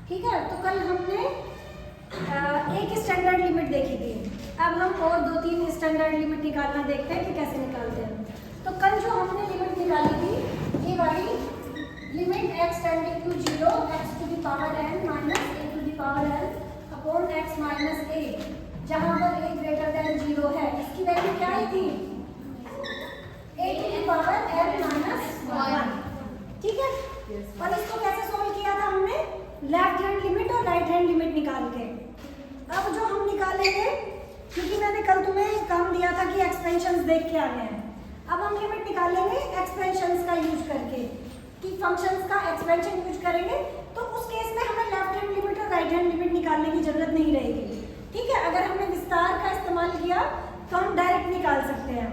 ठीक है, तो कल हमने एक स्टैंडर्ड लिमिट देखी थी। अब हम और 2-3 स्टैंडर्ड लिमिट निकालना देखते हैं कि कैसे निकालते हैं। तो कल जो हमने लिमिट निकाली थी ये वाली limit x tending to 0 x to the power n minus a to the power n upon x minus a, जहाँ पर a ग्रेटर देन 0 है, इसकी वैल्यू क्या आई थी? a to the power n minus 1। ठीक है, और इसको कैसे सॉल्व किया था हमने? लेफ्ट हैंड लिमिट और राइट हैंड लिमिट निकाल के। अब जो हम निकालेंगे, क्योंकि मैंने कल तुम्हें काम दिया था कि एक्सपेंशंस देख के आने हैं, अब हम लिमिट निकालेंगे एक्सपेंशंस का यूज करके, कि फंक्शंस का एक्सपेंशन यूज करेंगे। तो उस केस में हमें लेफ्ट हैंड लिमिट और राइट हैंड लिमिट निकालने की जरूरत नहीं रहेगी। ठीक है, अगर हमने विस्तार का इस्तेमाल किया तो हम डायरेक्ट निकाल सकते हैं।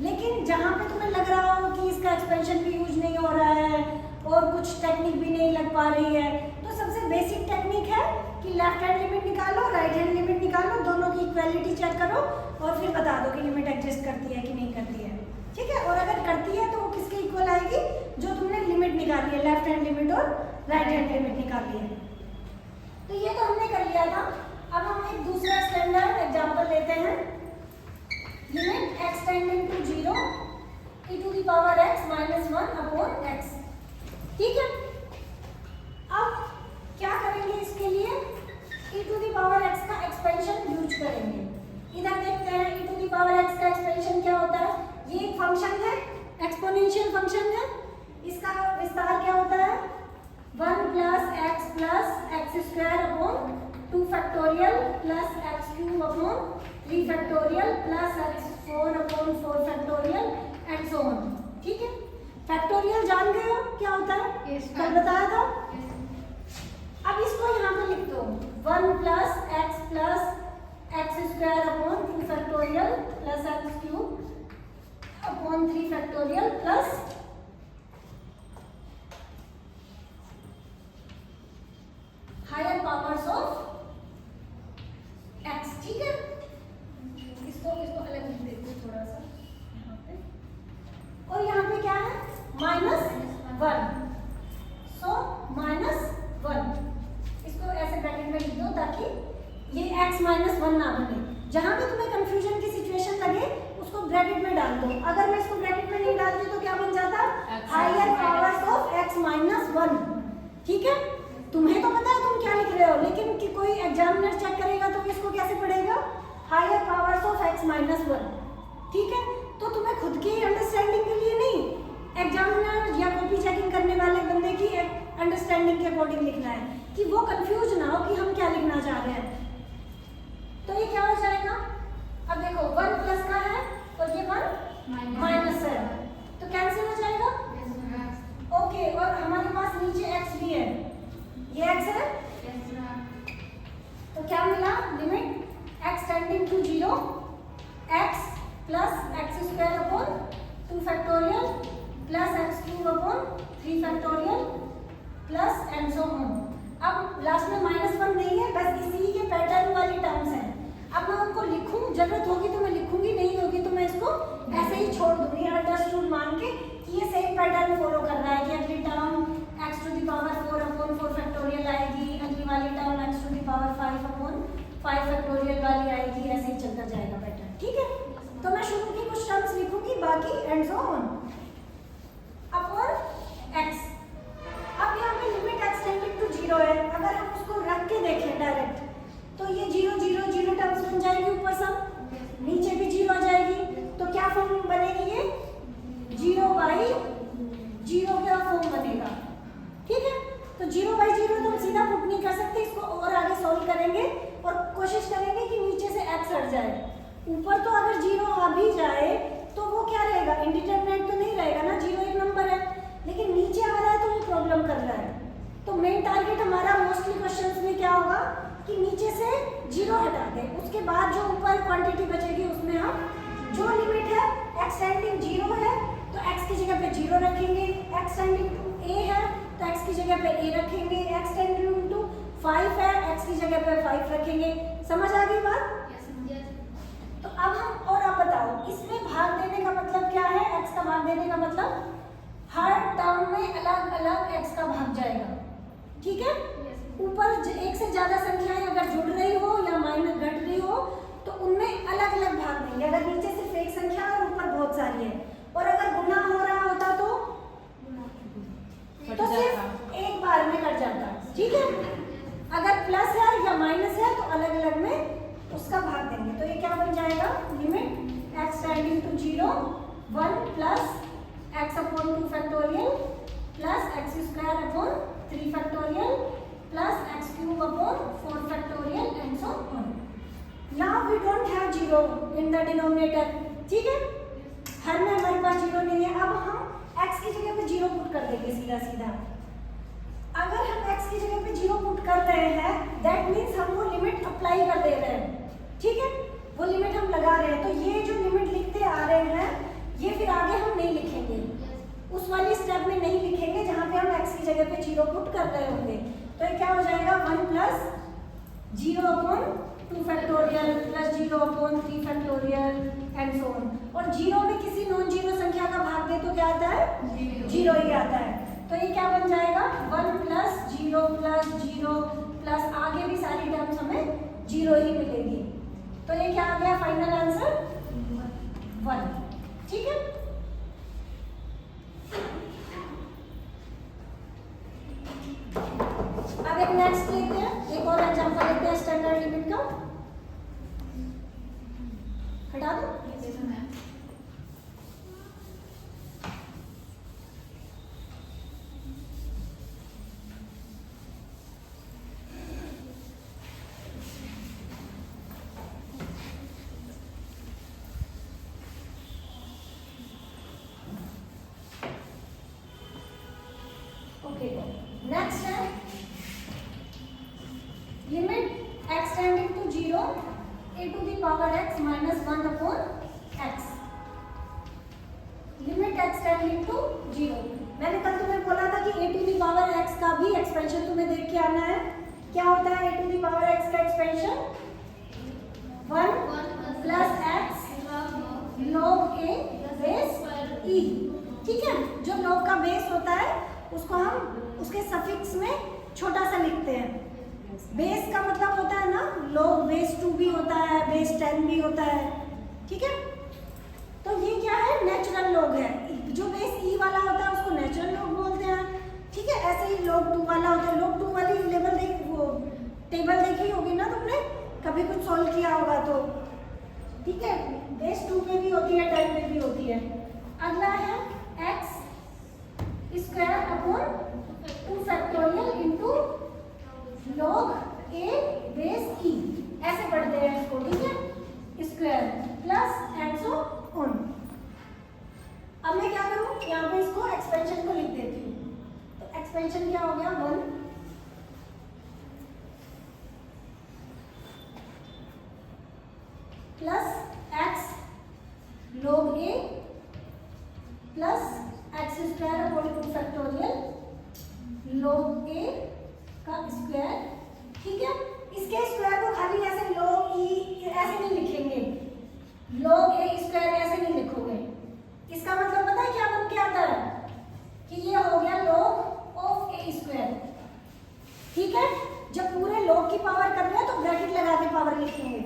लेकिन जहाँ पे तुम्हें लग रहा हो कि इसका एक्सपेंशन भी यूज नहीं हो रहा है और कुछ टेक्निक भी नहीं लग पा रही है, तो सबसे बेसिक टेक्निक है कि लेफ्ट हैंड लिमिट निकालो, राइट हैंड लिमिट निकालो, दोनों की इक्वालिटी चेक करो और फिर बता दो कि लिमिट एग्जिस्ट करती है कि नहीं करती है। ठीक है, और अगर करती है तो वो किसके इक्वल आएगी? जो तुमने लिमिट निकाली है, लेफ्ट हैंड लिमिट और राइट हैंड लिमिट निकाली है। तो ये तो हमने कर लिया था। अब हम एक दूसरा स्टैंडर्ड एग्जांपल लेते हैं। Limit x tending to 0 e to the power x minus 1 upon x। ठीक है, अब क्या करेंगे इसके लिए? e to the power x का एक्सपेंशन यूज करेंगे। इधर देखते हैं e to the power x का एक्सपेंशन क्या होता है। ये एक फंक्शन है, एक्सपोनेंशियल फंक्शन है। इसका विस्तार क्या होता है? 1 plus x square upon 2 factorial plus x cube upon 3 factorial plus x4 upon 4 factorial and so on. ठीक है, फैक्टोरियल जान गए हो क्या होता है? कल बताया था। अब इसको यहाँ पे लिख दो, 1 plus x square upon 2 factorial plus x cube upon 3 factorial plus higher powers of x। ठीक है, इसको अलग लिख देते हैं थोड़ा सा यहाँ पे, और यहाँ पे क्या है? -1। सो -1 इसको ऐसे ब्रैकेट में लिख दो ताकि ये x -1 ना बने। जहां पे तुम्हें कंफ्यूजन की सिचुएशन लगे उसको ब्रैकेट में डाल दो। अगर मैं इसको ब्रैकेट में नहीं डालती तो क्या बन जाता? Higher powers of x -1। ठीक है, तुम्हें तो पता है तुम क्या लिख रहे हो, लेकिन कि कोई एग्जामिनर चेक करेगा तो इसको कैसे पढ़ेगा? Higher powers of x -1। ठीक है, तो तुम्हें खुद की अंडरस्टैंडिंग के लिए नहीं, एग्जामिनर या कॉपी चेकिंग करने वाले बंदे की अंडरस्टैंडिंग के अकॉर्डिंग लिखना है, कि वो कंफ्यूज ना हो कि हम क्या लिखना चाह रहे हैं। तो ये क्या हो जाएगा? अब देखो 1 प्लस का है और ये 1 माइनस है, तो कैंसिल हो जाएगा। ओके, और हमारे पास नीचे x भी है, ये x है, तो क्या मिला? Limit x tending to 0 x plus x square upon 2 factorial plus x cube upon 3 factorial plus and so on. अब लास्ट में -1 नहीं है, बस इसी के पैटर्न वाली टर्म्स हैं। अब मैं उनको लिखूं, जरूरत होगी तो मैं लिखूंगी, नहीं होगी तो मैं इसको ऐसे ही छोड़ दूंगी अंडरस्टूड मान के कि ये सेम पैटर्न फॉलो कर रहा है कि अगली term x to the power 4 upon 4 factorial आएगी, अगली वाली term x to the power 5 upon 5 factorial वाली आएगी, ऐसे ही चलता जाएगा पैटर्न। ठीक है, तो मैं शुरू की कुछ टर्म्स लिखूंगी, बाकी and so on upon x। अब यहाँ पे लिमिट x टेंडिंग टू 0 है, अगर हम उसको रख के देखें डायरेक्ट तो ये 0 0 0 टर्म्स बन जाएगी, ऊपर सब, नीचे भी 0 आ जाएगी। तो क्या फॉर्म बनेगी? ये 0/0 का फॉर्म बनेगा। ठीक है, तो 0/0 तो हम सीधा पुट नहीं कर सकते, इसको और आगे सॉल्व करेंगे और कोशिश करेंगे कि नीचे से x हट जाए। ऊपर तो अगर 0 आ भी जाए तो वो क्या रहेगा? इंडिटरमिनेट तो नहीं रहेगा ना, 0 एक नंबर है, लेकिन नीचे आ रहा है तो वो प्रॉब्लम कर रहा है। तो मेन टारगेट हमारा मोस्टली क्वेश्चंस में क्या होगा कि नीचे से 0 हटा दें, उसके बाद जो ऊपर क्वांटिटी बचेगी उसमें हम जो लिमिट है x टेंडिंग 0 है तो x की जगह पे 0 रखेंगे, x टेंडिंग टू a है तो x की जगह पे a रखेंगे, x टेंडिंग टू 5 है x की जगह पे 5 रखेंगे। समझ आ गई बात? तो अब हम, और आप बताओ इसमें भाग देने का मतलब क्या है? x का भाग देने का मतलब हर टर्म में अलग अलग x का भाग जाएगा। ठीक है, ऊपर एक से ज़्यादा संख्याएं अगर जुड़ रही हो या माइनस घट रही हो तो उनमें अलग अलग भाग देंगे। अगर नीचे सिर्फ एक संख्या और ऊपर बहुत सारी है, और अगर गुना हो रहा होता तो सिर्फ एक बार में कट जाता। ठीक है, अगर प्लस है या माइनस है तो अलग अलग में उसका भाग देंगे। तो ये क्या बन जाएगा, limit x tending to 0 1 plus x upon 2 factorial plus x square upon 3 factorial plus x cube upon 4 factorial and so on. Now we don't have 0 in the denominator. ठीक है, हर में हमारे पास 0 नहीं है। अब हम x की जगह पे 0 पुट कर देंगे सीधा सीधा। अगर हम x की जगह पे 0 पुट कर रहे हैं दैट मीन्स हम वो लिमिट अप्लाई कर दे रहे हैं। ठीक है, वो लिमिट हम लगा रहे हैं। तो ये जो लिमिट लिखते आ रहे हैं ये फिर आगे हम नहीं लिखेंगे, उस वाली स्टेप में नहीं लिखेंगे जहाँ पे हम x की जगह पे 0 पुट कर रहे होंगे। तो ये क्या हो जाएगा, 1 plus 0 upon 2 factorial plus 0 upon 3 factorial and so on. और 0 में किसी नॉन जीरो संख्या का भाग दे तो क्या आता है, 0 ही आता है। तो ये क्या बन जाएगा, 1 प्लस 0 प्लस आगे भी सारी टर्म्स हमें 0 ही मिलेगी। तो ये क्या आ गया, फाइनल आंसर 1। ठीक है, अब एक नेक्स्ट लेते हैं, एक और एग्जांपल लेते हैं स्टैंडर्ड लिमिट का। हटा दो। ओके, नेक्स्ट है limit x tending to 0 a to the power x minus 1 upon x। Limit x tending to 0। मैंने कल तुम्हें बोला था कि a to the power x का भी एक्सपेंशन तुम्हें देख के आना है। क्या होता है a to the power x का expansion, 1 plus x log a base e। ठीक है, जो log का बेस होता है उसको हम उसके सफिक्स में छोटा सा लिखते हैं। बेस का मतलब होता है ना, log बेस 2 भी होता है, बेस 10 भी होता है। ठीक है, तो ये क्या है, नेचुरल log है। जो बेस e वाला होता है उसको नेचुरल log बोलते हैं। ठीक है, ऐसे ही log 2 वाला होता है। log 2 वाली टेबल देखी होगी ना तुमने, कभी कुछ सॉल्व किया होगा तो। ठीक है, बेस 2 में भी होती है, 10 में भी होती है। अगला है x square upon 2 factorial into log a base e, ऐसे पढ़ते हैं इसको। ठीक है, square plus and so on. अब मैं क्या करूं, यहाँ पे इसको एक्सपेंशन को लिख देती हूँ। तो एक्सपेंशन क्या हो गया, 1 plus x log a plus x square upon 2 factorial log a का स्क्वायर। ठीक है, इसके स्क्वायर को खाली ऐसे log e ऐसे नहीं लिखेंगे, log a स्क्वायर ऐसे नहीं लिखोगे। इसका मतलब पता है क्या बन के आता है, कि ये हो गया log ऑफ a स्क्वायर। ठीक है, जब पूरे log की पावर कर रहे हैं तो ब्रैकेट लगा के पावर लिखेंगे।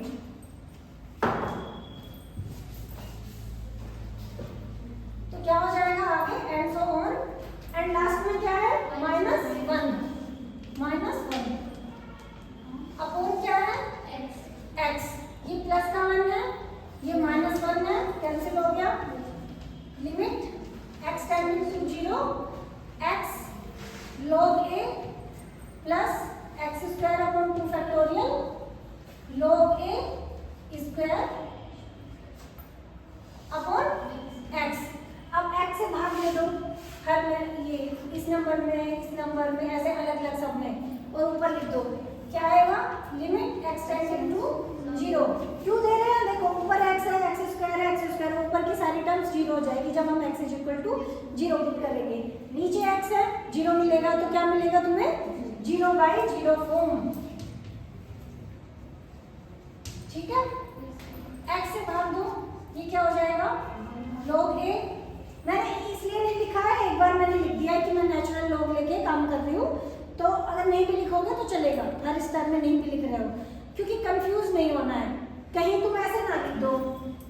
तो क्या हो जाएगा आगे, and so on. And last में क्या है, -1 अपॉन क्या है, x। ये प्लस का 1 है, ये -1 है, कैंसिल हो गया। Limit x tending to 0 x log a plus x square upon 2 factorial log a square upon x। अब x से भाग दे दो हर में, ये इस नंबर में ऐसे अलग अलग सब में, और ऊपर लिख दो। क्या आएगा, लिमिट x टेंडिंग टू 0। क्यों दे रहे हैं, देखो ऊपर x है, x स्क्वायर, ऊपर की सारी टर्म्स 0 हो जाएगी जब हम x is equal to 0 put करेंगे। नीचे x है, 0 मिलेगा तो क्या मिलेगा तुम्हें, 0/0 फॉर्म। ठीक है, x से भाग दो, ये क्या हो जाएगा, log a। मैंने इसलिए नहीं लिखा है, एक बार मैंने लिख दिया है कि मैं नेचुरल log लेके काम कर रही हूँ। तो अगर नहीं कहीं भी लिखोगे तो चलेगा, हर स्टेप में नहीं भी लिख रहे हो, क्योंकि कंफ्यूज नहीं होना है। कहीं तुम ऐसे ना लिख दो,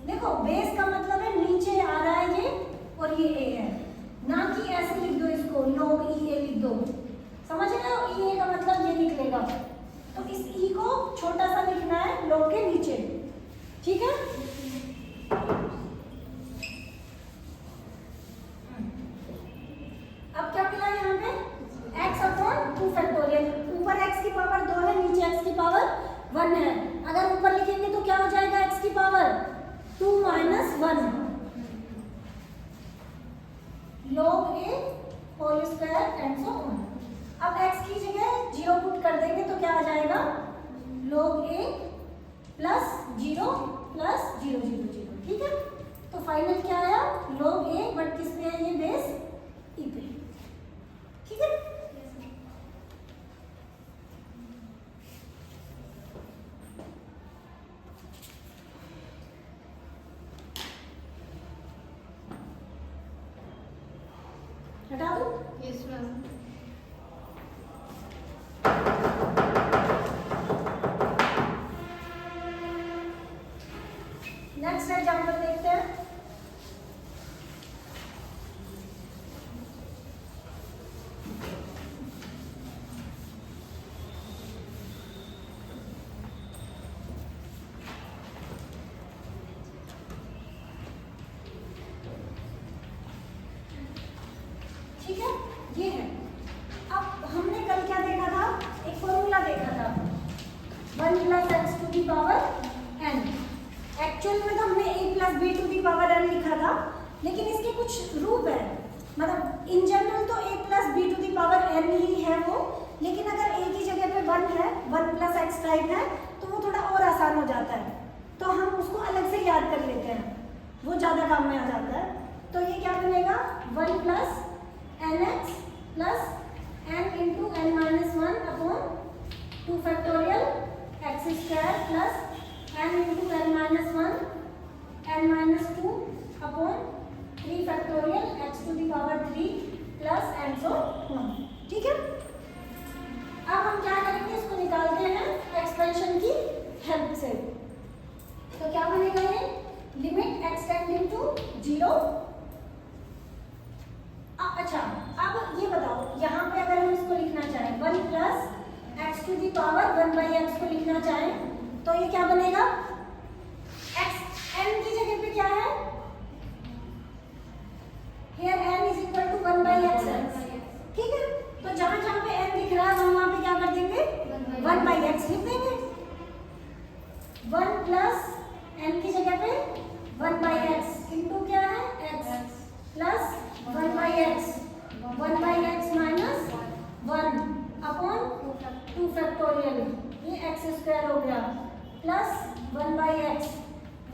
देखो बेस का मतलब है नीचे आ रहा है ये और ये ए है, ना कि ऐसे लिख दो इसको log ई ए लिख दो, समझ रहे हो? ई ए का मतलब ये निकलेगा, तो इस ई को छोटा सा लिखना है log के नीचे, ठीक है? अब क्या मिला यहाँ पे x अपॉन 2 फैक्टोरियल, ऊपर x की पावर 2 है, नीचे x की पावर 1 है। अगर ऊपर लिखेंगे तो क्या हो जाएगा x की power 2 minus 1 log a whole square and so on. अब x की जगह 0 पुट कर देंगे तो क्या आ जाएगा log a प्लस 0 प्लस 0 0 0, ठीक है? तो फाइनल क्या आया log a, बट किस पे है ये बेस ई पे, ठीक है? हटा दो? Yes ma'am. नेक्स्ट एग्जांपल देखते हैं। ठीक है, ये है। अब हमने कल क्या देखा था, एक फॉर्मूला देखा था 1 plus x to the power n. Actual में तो हमने a plus B to the power n लिखा था, लेकिन इसके कुछ रूप है, मतलब इन जनरल तो a plus B to the power n ही है वो, लेकिन अगर a की जगह पे 1 है, 1 प्लस एक्स टाइप है, तो वो थोड़ा और आसान हो जाता है, तो हम उसको अलग से याद कर लेते हैं, वो ज़्यादा काम में आ जाता है। तो ये क्या बनेगा 1 plus n x plus n into n minus 1 upon 2 factorial x square plus n into n minus 1 n minus 2 upon 3 factorial x to the power 3 plus n so on, ठीक है? अब हम क्या करेंगे, इसको निकालते हैं एक्सपेंशन की हेल्प से। तो क्या बनेगा ये लिमिट एक्स टेंडिंग टू 0। अच्छा, अब ये बताओ यहाँ पे अगर हम इसको लिखना चाहें 1 plus x to the power 1 by x को लिखना चाहें तो ये क्या बनेगा, एक्स एन की जगह पे क्या है, here n is equal to 1 by x है, ठीक है? तो जहाँ जहाँ पे एन दिख रहा है हम वहाँ पे क्या कर देंगे 1 बाई एक्स लिख देंगे। 1 प्लस एन की जगह पे 1 बाई एक्स इंटू क्या है x plus 1 by x, 1 by x minus 1 upon 2 factorial, ये एक्स स्क्वायर हो गया, plus 1 by x,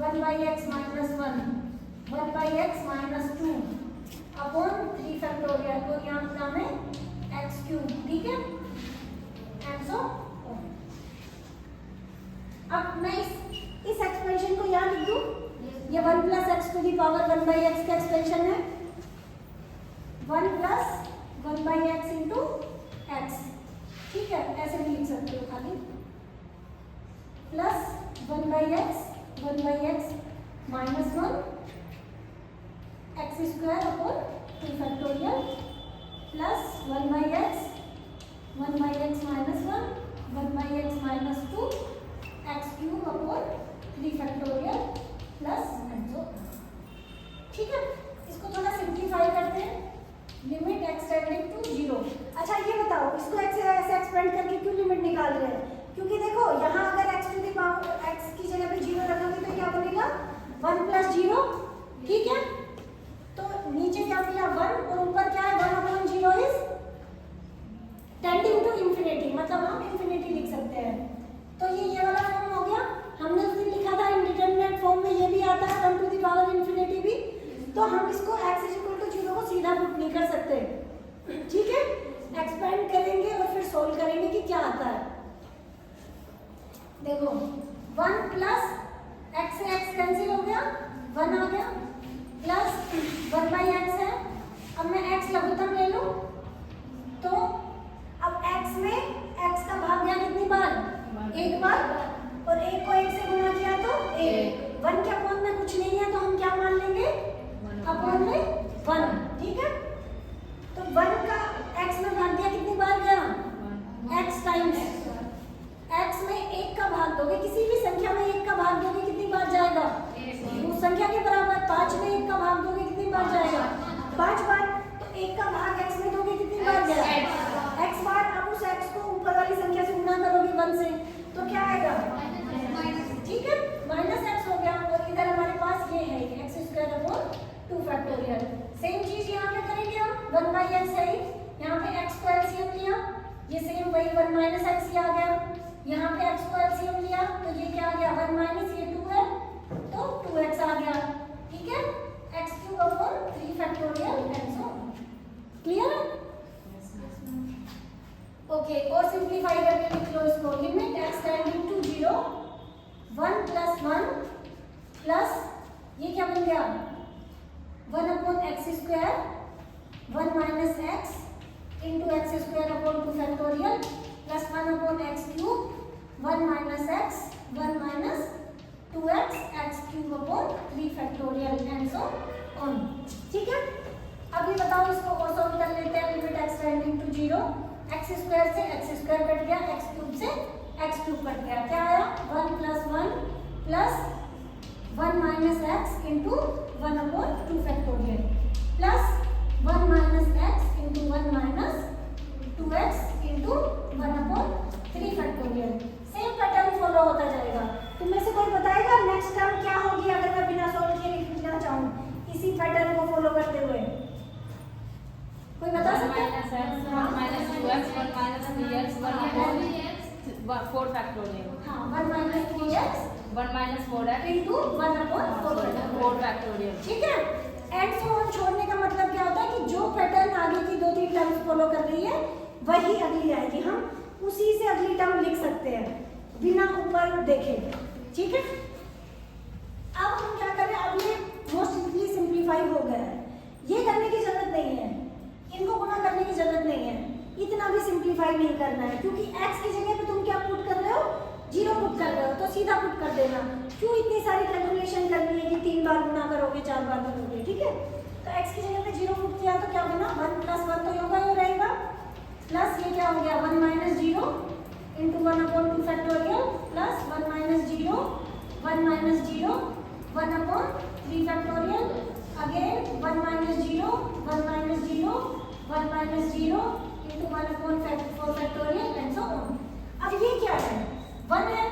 1 by x minus 1, 1 by x minus 2 upon 3 factorial, तो यहाँ नाम है एक्स क्यूब, ठीक है? And so on. अब मैं इस एक्सपेंशन को यहाँ लिख दूँ, ये 1 plus x to the power 1 by x का एक्सपेंशन है, 1 plus 1 by x into x, ठीक है? ऐसे भी लिख सकते हो खाली, plus 1 by x minus 1 x square upon 2 factorial plus 1 by x minus 1 by x minus 2 x cube upon 3 factorial plus and so on, ठीक है? इसको थोड़ा सिंप्लीफाई करते हैं, लिमिट एक्स टेंडिंग टू 0। अच्छा ये बताओ, इसको ऐसे एक्सपेंड करके क्यों लिमिट निकाल रहे हैं, क्योंकि देखो यहाँ अगर x to the power x की जगह पे 0 रखोगे तो क्या बनेगा 1 प्लस 0, ठीक है? तो नीचे क्या मिला 1 और ऊपर क्या है 1 upon 0 is tending to infinity, मतलब हम इंफिनिटी लिख सकते हैं। तो ये वाला फॉर्म हो गया, हमने उस दिन लिखा था इंडिटरमिनेट फॉर्म में ये भी आता है 1 टू दी पावर इंफिनिटी भी, तो हम इसको x इज इक्वल टू 0 को सीधा पुट नहीं कर सकते, ठीक है? एक्सपेंड करेंगे और फिर सोल्व करेंगे कि क्या आता है। देखो 1 प्लस x से x कैंसिल हो गया, 1 आ गया, प्लस 1 बाई एक्स है, अब मैं x लघुत्तम ले लूँ तो अब x में ये 1 माइनस एक्स ही आ गया। यहाँ पे एक्स को एलसीएम लिया तो ये क्या आ गया 1 माइनस ये 2 है तो 2x आ गया। ठीक है, x cube upon 3 factorial and so on. Clear है? ओके, और सिंप्लीफाई करके लिख लो इसको। Limit x tending to 0 1 plus 1 plus ये क्या बन गया 1 upon x square 1 minus x into x square upon 2 factorial plus 1 upon x cube 1 minus x 1 minus 2x x cube upon 3 factorial and so on. ठीक है, अब ये बताओ इसको और सॉल्व कर लेते हैं। Limit x tending to 0 x square से एक्स स्क्वायर कट गया, एक्स क्यूब से एक्स क्यूब कट गया, क्या आया 1 plus 1 plus 1 minus x into 1 upon 2 factorial plus 1 minus x into 1 minus 2x into 1 upon 3 factorial. Same pattern follow होता जाएगा। तुम में से कोई बताएगा नेक्स्ट टर्म क्या होगी अगर मैं बिना सॉल्व किए लिखना चाहूँ इसी पैटर्न को फॉलो करते हुए? कोई बता सकता है? Minus 2x 1 minus 3x 1 upon 4 factorial. हाँ, 1 minus 3x 1 minus 4x into 1 upon 4 factorial. ठीक है, एंड सो ऑन छोड़ने का मतलब क्या होता है कि जो पैटर्न आगे की 2-3 टर्म्स फॉलो कर रही है वही अगली आएगी, हम उसी से अगली टर्म लिख सकते हैं बिना ऊपर देखे। ठीक है, अब हम क्या करें, अब ये मोस्टली सिंप्लीफाई हो गया है, ये करने की जरूरत नहीं है, इनको गुणा करने की जरूरत नहीं है, इतना भी सिंप्लीफाई नहीं करना है क्योंकि x की जगह पे तुम क्या पुट कर रहे हो 0 पुट कर रहे हो तो सीधा पुट कर देना। क्यों इतनी सारी कैलकुलेशन करनी है कि 3 बार गुणा करोगे 4 बार करोगे? ठीक है, तो x की जगह पे 0 पुट किया तो क्या बना 1 प्लस 1 तो होगा ही रहेगा प्लस ये क्या हो गया 1 minus 0 into 1 upon 2 factorial plus 1 minus 0 1 minus 0 1 upon 3 factorial again 1 minus 0 1 minus 0 1 minus 0 into 1 upon 4 factorial and so on. अब ये क्या है 1 है,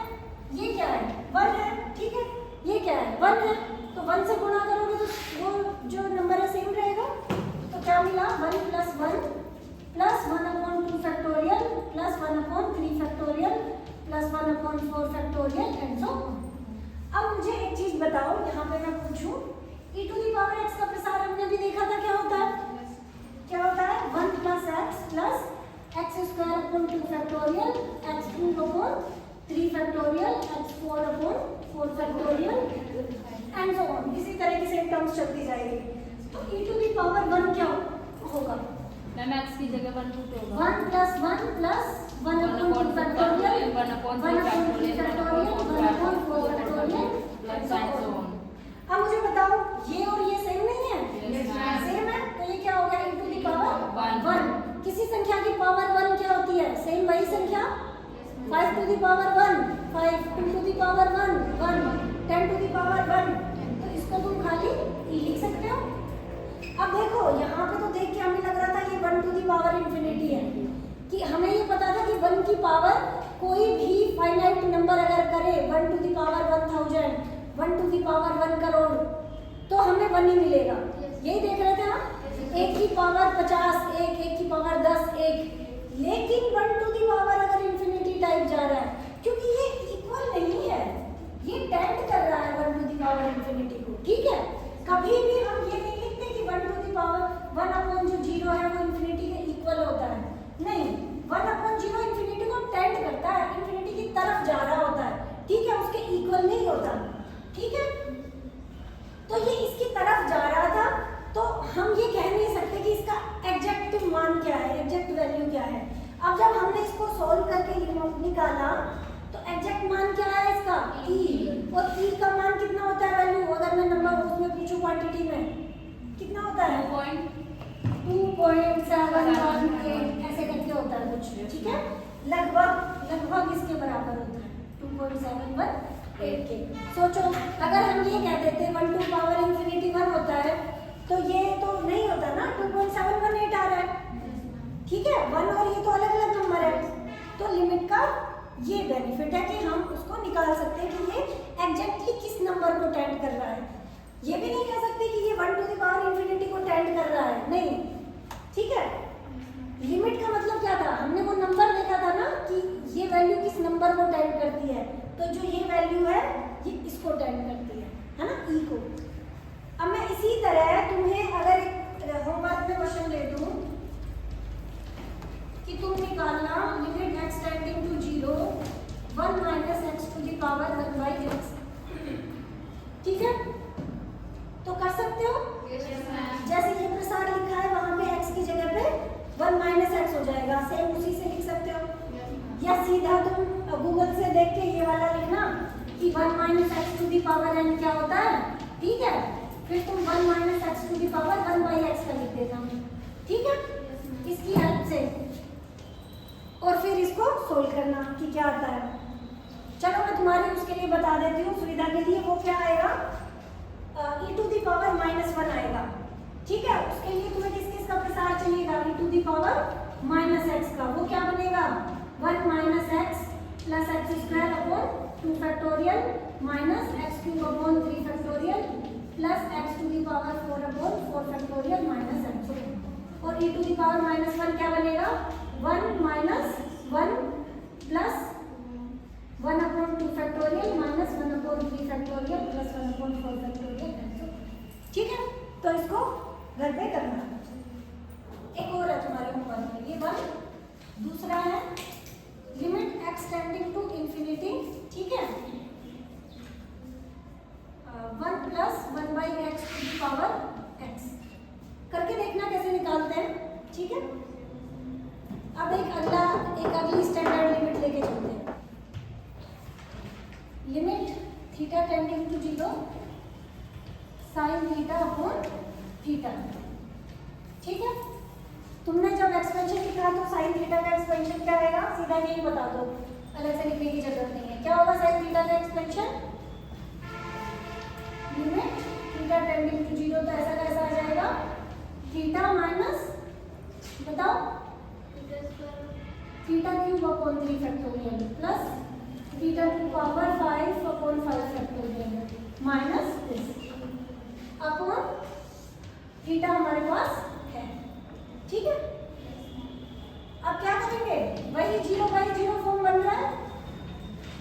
ये क्या है 1 है। ठीक है, ये क्या है 1 है तो 1 से गुणा करोगे तो वो जो नंबर है सेम रहेगा। तो क्या मिला 1 plus 1 plus 1 upon 2 factorial plus 1 upon 3 factorial plus 1 upon 4 factorial and so on. अब मुझे एक चीज बताओ, यहाँ पे मैं पूछूं e to the power x का प्रसार हमने भी देखा था क्या होता है 1 plus x plus x square upon 2 factorial x cube upon 3 factorial x 4 upon 4 factorial and so on. इसी तरह की सेम टर्म्स चलती जाएगी। तो e टू दी पावर 1 क्या होगा मैम x की जगह 1 पुट होगा 1 plus 1 plus 1 upon 2 factorial 1 upon 1 3 upon 3 factorial 1 upon 4 factorial plus sign so on. अब मुझे बताओ ये और ये सेम नहीं है? Yes, ma'am. सेम है तो ये क्या हो गया e टू दी पावर 1। 1 किसी संख्या की पावर 1 क्या होती है? सेम वही संख्या 5 to the power 1 5 2 to the power 1 1 10 to the power 1। तो इसको तुम खाली e लिख सकते हो। अब देखो यहाँ पे तो देख के हमें लग रहा था ये 1 टू दी पावर इंफिनिटी है कि हमें ये पता था कि 1 की पावर कोई भी फाइनाइट नंबर अगर करे 1 to the power 1000 1 to the power 1 crore तो हमें 1 ही मिलेगा। यही देख रहे थे ना, 1 की पावर 50 1 की पावर 10 1, लेकिन 1 टू दी पावर अगर इंफिनिटी टाइप जा रहा है क्योंकि ये इक्वल नहीं है, ये टेंड कर रहा है 1 टू दी पावर इंफिनिटी को। ठीक है, कभी भी हम ये नहीं लिखते कि 1 टू दी पावर 1 अपॉन जो 0 है वो इंफिनिटी के इक्वल होता है, नहीं 1 अपॉन 0 इंफिनिटी को टेंड करता है, इंफिनिटी की तरफ जा रहा होता है। ठीक है, उसके इक्वल नहीं होता। ठीक है, तो ये इसकी तरफ जा रहा था तो हम ये कह नहीं सकते कि इसका एग्जैक्ट मान क्या है, एग्जैक्ट वैल्यू क्या है। अब जब हमने इसको सॉल्व करके निकाला तो एग्जैक्ट मान क्या है इसका e, और e का मान कितना होता है वैल्यू, अगर मैं नंबर उसमें पूछूं क्वांटिटी में कितना होता है 2.718 ऐसे करके होता है कुछ। ठीक है, लगभग इसके बराबर होता है 2.718 के। सोचो अगर हम ये कह देते 1 टू पावर इंफिनिटी 1 होता है तो ये तो नहीं होता ना, 2.718 आ रहा है। ठीक है, 1 और ये तो अलग अलग नंबर है। तो लिमिट का ये बेनिफिट है कि हम उसको निकाल सकते हैं कि ये एग्जैक्टली किस नंबर को टेंड कर रहा है। ये भी नहीं कह सकते कि ये 1 टू द पावर इंफिनिटी को टेंड कर रहा है, नहीं। ठीक है, लिमिट का मतलब क्या था, हमने वो नंबर देखा था ना इसको टेंड करती है ना, ई को। अब मैं इसी तरह तुम्हें अगर एक होमवर्क में क्वेश्चन दे दूं कि तुम निकालना limit x tending to 0 1 minus x to the power 1 by x, ठीक है, तो कर सकते हो। जैसे ये प्रसार लिखा है वहां पे x की जगह पे 1 माइनस एक्स हो जाएगा, सेम उसी से लिख सकते हो। या सीधा तुम गूगल से देख के ये वाला लिखना कि 1 minus x to the power n क्या होता है, ठीक है, फिर तुम 1 minus x to the power 1 by x का लिख देता हूँ, ठीक है, इसकी हेल्प से, और फिर इसको सोल्व करना कि क्या आता है। चलो मैं तुम्हारे उसके लिए बता देती हूँ सुविधा के लिए। वो क्या आएगा, e टू दी पावर -1 आएगा, ठीक है। उसके लिए तुम्हें किस किस का प्रसार चाहिएगा, e to the power minus x का, वो क्या बनेगा 1 minus x plus x square upon 2 factorial minus x cube upon 3 factorial plus x to the power 4 upon 4 factorial minus x, और e टू दी पावर -1 क्या बनेगा 1 minus 1 plus 1 upon 2 factorial minus 1 upon 3 factorial plus 1 upon 4 factorial, ठीक है। तो इसको घर पे करना। एक और है तुम्हारे होमवर्क में, ये 1, दूसरा है limit x tending to infinity, ठीक है, 1 plus 1 by x to the power x, करके देखना कैसे निकालते हैं, ठीक है। अब एक अगली स्टैंडर्ड लिमिट लेके चलते हैं, limit theta tending to 0 sine theta upon theta, ठीक है। तुमने जब एक्सपेंशन लिखा तो साइन थीटा का एक्सपेंशन क्या आएगा, सीधा यही बता दो, अलग से लिखने की जरूरत नहीं है। क्या होगा साइन थीटा का expansion, limit theta tending to 0, तो ऐसा कैसा आ जाएगा थीटा माइनस, बताओ, theta cube upon 3 factorial plus theta to power 5 upon 5 factorial minus this upon theta हमारे पास है, ठीक है। अब क्या करेंगे, वही 0 बाई 0 फॉर्म बन रहा है,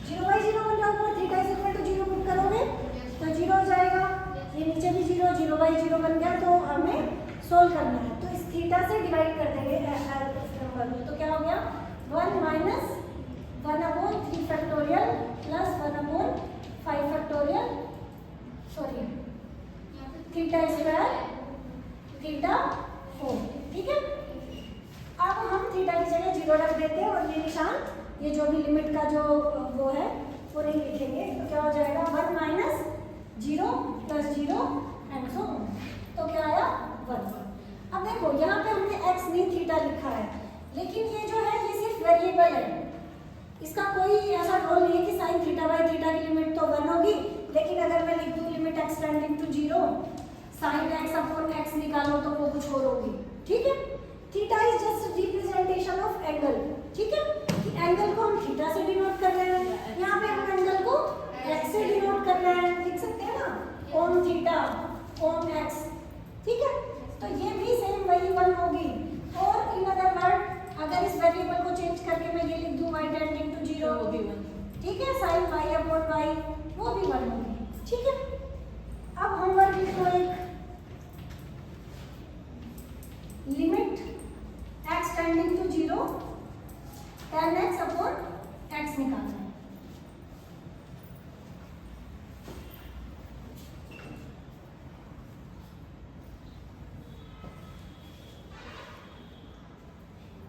0 बाई 0 बन रहा है, ऊपर theta is equal to 0 put करोगे तो 0 हो जाएगा, ये नीचे भी 0 बाई 0 बन गया, तो हमें सोल्व करना है, तो इस थीटा से डिवाइड कर देंगे इस नंबर में, तो क्या हो गया 1 minus 1 upon 3 factorial plus 1 upon 5 factorial, sorry theta square theta 4, ठीक है। अब हम थीटा की जगह 0 रख देते हैं और ये निशान, ये जो भी लिमिट का जो वो है वो नहीं लिखेंगे, तो क्या हो जाएगा 1 minus 0 plus 0 and so on, तो क्या आया 1। अब देखो यहाँ पे हमने x नहीं थीटा लिखा है, लेकिन ये जो है ये सिर्फ वेरिएबल है, इसका कोई ऐसा रोल नहीं है कि साइन थीटा बाई थीटा की लिमिट तो 1 होगी, लेकिन अगर मैं लिख दूँ limit x tending to 0 sine x upon x निकालो तो वो कुछ और होगी, ठीक है। Theta is just representation of angle, ठीक है, कि एंगल को हम थीटा से डिनोट कर रहे हैं, यहाँ पे हम एंगल को x से डिनोट कर रहे हैं, लिख सकते हैं ना ओम थीटा ओम x, ठीक है। तो ये भी सेम वही 1 होगी, और इन अदर वर्ड अगर इस वेरिएबल को चेंज करके मैं ये लिख दूं y टेंडिंग टू 0, वो भी 1, ठीक है, sin y अपॉन y वो भी 1 होगी, ठीक है। अब होमवर्क लिखो एक, limit x tending to 0 tan x upon x निकालना है।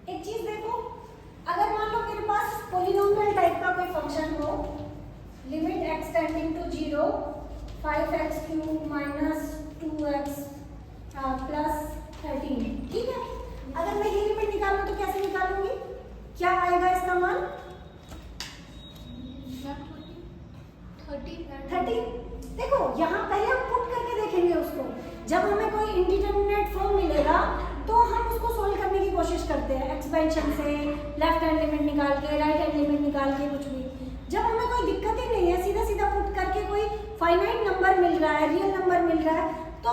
एक चीज देखो, अगर मान लो मेरे पास पॉलिनोमियल टाइप का कोई फंक्शन हो, limit x tending to 0 5x cube minus 2x plus 13, ठीक है। अगर मैं ये लिमिट निकालूं तो कैसे निकालूंगी, क्या आएगा इसका मान 30। देखो यहाँ पहले हम पुट करके देखेंगे उसको, जब हमें कोई इंडिटरमिनेट फॉर्म मिलेगा तो हम उसको सोल्व करने की कोशिश करते हैं एक्सपेंशन से, लेफ्ट हैंड लिमिट निकाल के, राइट हैंड लिमिट निकाल के, कुछ भी। जब हमें कोई दिक्कत ही नहीं है, सीधा सीधा पुट करके कोई फाइनाइट नंबर मिल रहा है, रियल नंबर मिल रहा है, तो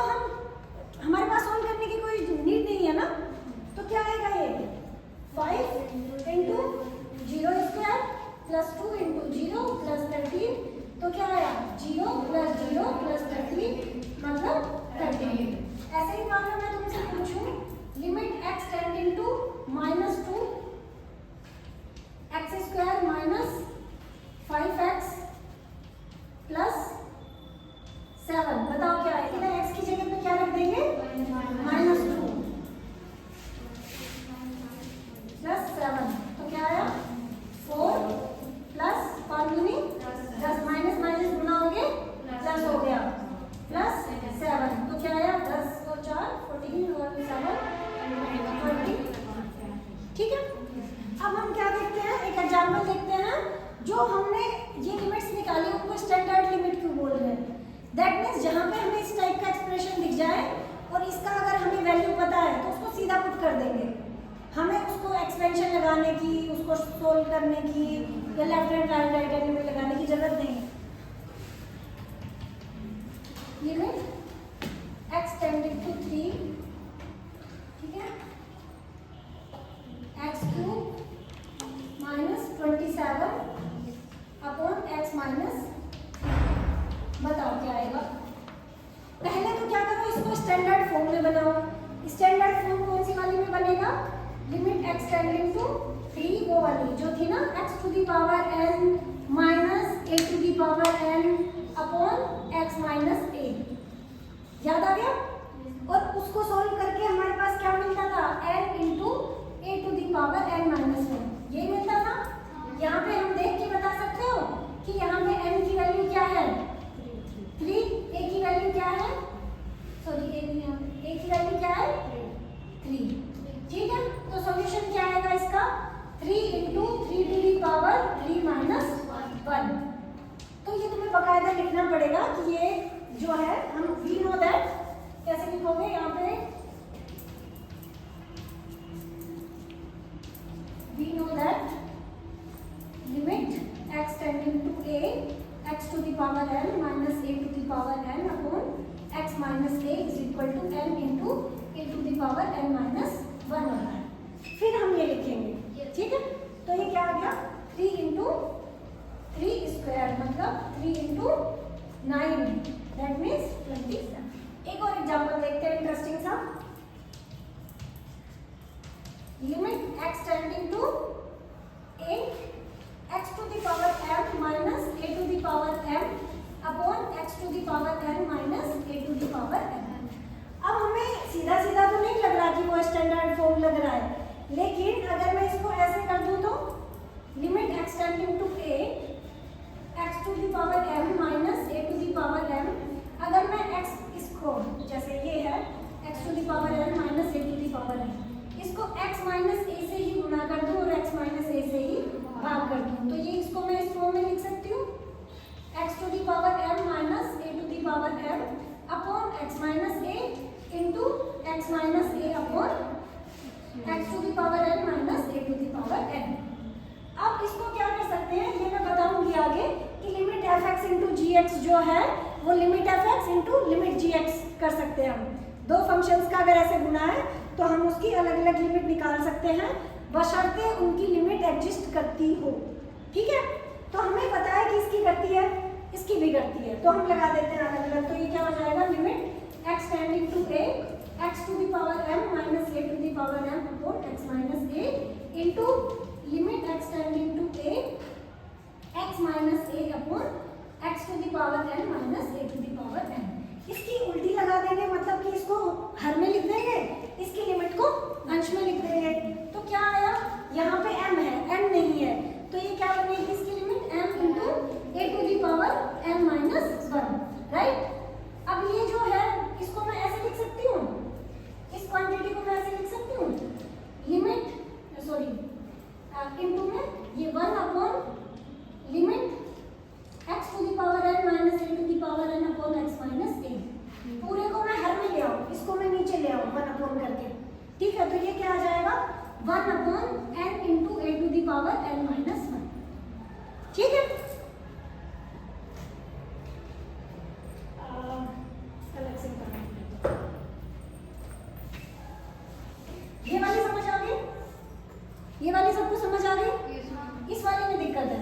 हमारे पास सोल्व करने की कोई नीड नहीं है ना, तो क्या आएगा ये 5 into 0 square plus 2 into 0 plus 13, तो क्या आया 0 दैट मीन्स जहाँ पे हमें इस टाइप का एक्सप्रेशन दिख जाए और इसका अगर हमें वैल्यू पता है तो उसको सीधा पुट कर देंगे, हमें उसको एक्सपेंशन लगाने की, उसको सोल्व करने की या लेफ्ट हैंड राइट हैंड में लगाने की जरूरत नहीं है। लिमिट x टेंडिंग टू 3, ठीक है, x cube minus 27 upon x minus, बताओ क्या आएगा। पहले तो क्या करो, इसको स्टैंडर्ड फॉर्म में बनाओ। स्टैंडर्ड फॉर्म कौन सी वाली में बनेगा, लिमिट x टेंडिंग टू 3 वो वाली जो थी ना, x to the power n minus a to the power n upon x minus a, याद आ गया। और उसको सॉल्व करके हमारे पास क्या मिलता था, n into a to the power n minus 1, ये मिलता था। यहाँ पे हम देख के बता सकते हो कि यहाँ पे n की वैल्यू क्या है, 3, a की वैल्यू क्या है, सॉरी a की वैल्यू क्या है, 3, ठीक है। तो सॉल्यूशन क्या आएगा इसका, 3 into 3 to the power 3 minus 1। तो ये तुम्हें बकायदा लिखना पड़ेगा कि ये जो है हम वी नो दैट, कैसे लिखोगे यहाँ पे, we know that limit x tending to a x to the power n minus a to the power n upon x minus a is equal to n into a to the power n minus 1 होता है। फिर हम ये लिखेंगे, ठीक है। तो ये क्या आ गया, 3 इंटू 3 स्क्वायर मतलब 3 इंटू 9, दैट मीन्स 27। एक और एग्जाम्पल देखते हैं इंटरेस्टिंग सा। Limit x tending to a x to the power m minus a to the power m upon x to the power n minus a to the power m। अब हमें सीधा सीधा तो नहीं लग रहा कि वो स्टैंडर्ड फॉर्म लग रहा है, लेकिन अगर मैं इसको ऐसे कर दूं तो limit x tending to a x to the power m minus a to the power m, अगर मैं x इसको जैसे ये है x to the power n minus a to the power m, इसको x माइनस a से ही गुणा कर दूं और x माइनस a से ही भाग कर दूं, तो ये इसको मैं इस फॉर्म में लिख सकती हूँ, x to the power m minus a to the power m upon x minus a into x minus a upon x to the power n minus a to the power n। अब इसको क्या कर सकते हैं, ये मैं बताऊंगी आगे कि लिमिट fx इंटू gx जो है वो limit fx into limit gx कर सकते हैं हम। दो फंक्शंस का अगर ऐसे गुना है तो हम उसकी अलग अलग लिमिट निकाल सकते हैं, बशर्ते उनकी लिमिट एग्जिस्ट करती हो, ठीक है। तो हमें पता है कि इसकी करती है, इसकी भी करती है, तो हम लगा देते हैं अलग अलग। तो ये क्या हो जाएगा, limit x tending to a x to the power m minus a to the power m upon x minus a into limit x tending to a x minus a upon x to the power n minus a to the power n। इसकी उल्टी लगा देंगे, मतलब कि इसको हर में लिख देंगे, इसकी लिमिट को अंश में लिख देंगे। तो क्या आया, यहाँ पे m है, n नहीं है, तो ये क्या बनेगी इसकी limit m into a to the power m minus 1, right. अब ये जो है इसको मैं ऐसे लिख सकती हूँ, इस क्वांटिटी को मैं ऐसे लिख सकती हूँ, लिमिट सॉरी इंटू में ये 1 upon limit x to the power n minus a to the power n upon x minus a। पूरे को मैं हर में ले आऊँ, इसको मैं नीचे ले आऊँ 1 अपॉन करके, ठीक है। तो ये क्या आ जाएगा, 1 upon n into a to the power n minus 1, ठीक है। ये वाली समझ आ गई, ये वाली सबको समझ आ गई, इस वाली में दिक्कत है,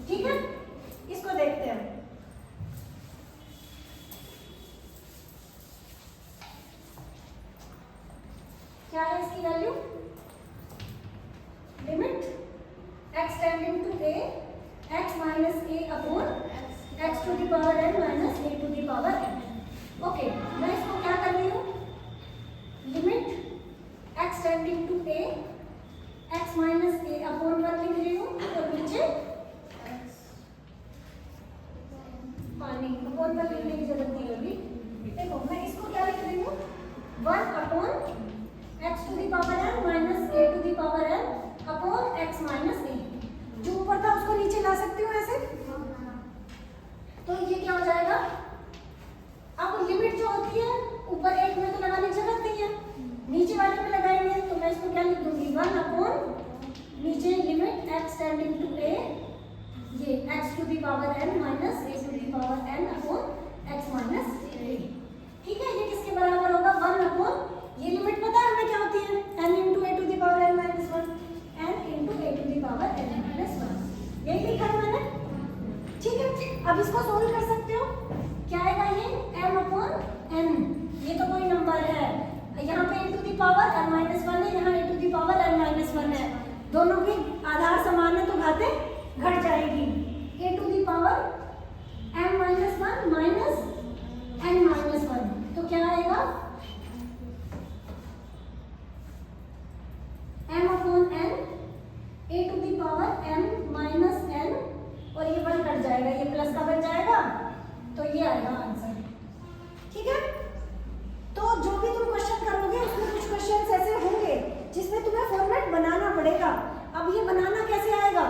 ठीक है। इसको देखते हैं, क्या है इसकी value, limit x tending to a x minus a upon x to the power n minus a to the power n। Okay, मैं इसको क्या कर रही हूँ, limit x tending to a x minus a upon 1 लिख रही हूँ और नीचे पानी अपॉन 1 लिखने की जरूरत नहीं होगी। देखो मैं इसको क्या लिख रही हूँ, 1 upon x to the power n minus a to the power n upon x minus a। जो ऊपर था उसको नीचे ला सकती हूँ ऐसे, तो ये क्या हो जाएगा अब लिमिट जो होती है ऊपर एक में तो लगाने की जरूरत नहीं है, नीचे वाले में लगाएंगे। तो मैं इसको क्या लिख दूंगी 1 अपॉन नीचे limit x tending to a, ये x to the power n minus a to the power n upon x minus a। ठीक है, ये किसके बराबर होगा 1 अपॉन ये लिमिट पता है हमें क्या होती है n into a to the power n minus 1, n into a to the power n minus 1, यही लिखा है मैंने। ठीक है, अब इसको सोल्व कर सकते हो, क्या आएगा ये m अपॉन n, ये तो कोई नंबर है, यहाँ पे a to the power n minus 1 है, यहाँ a to the power n minus 1 है, दोनों की आधार समान है तो घातें घट जाएगी। a to the power m minus 1 minus n minus 1, तो क्या आएगा m upon n a to the power m minus n, और ये 1 कट जाएगा, ये प्लस का बन जाएगा, तो ये आएगा आंसर। ठीक है, तो जो भी तुम क्वेश्चन करोगे उसमें कुछ क्वेश्चंस ऐसे होंगे जिसमें तुम्हें फॉर्मेट बनाना पड़ेगा। अब ये बनाना कैसे आएगा,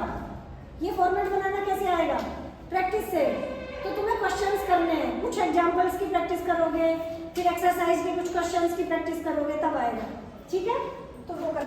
ये फॉर्मेट बनाना कैसे आएगा, प्रैक्टिस से। तो तुम्हें क्वेश्चंस करने हैं, कुछ एग्जांपल्स की प्रैक्टिस करोगे, फिर एक्सरसाइज के कुछ क्वेश्चंस की प्रैक्टिस करोगे, तब आएगा। ठीक है, तो वो कर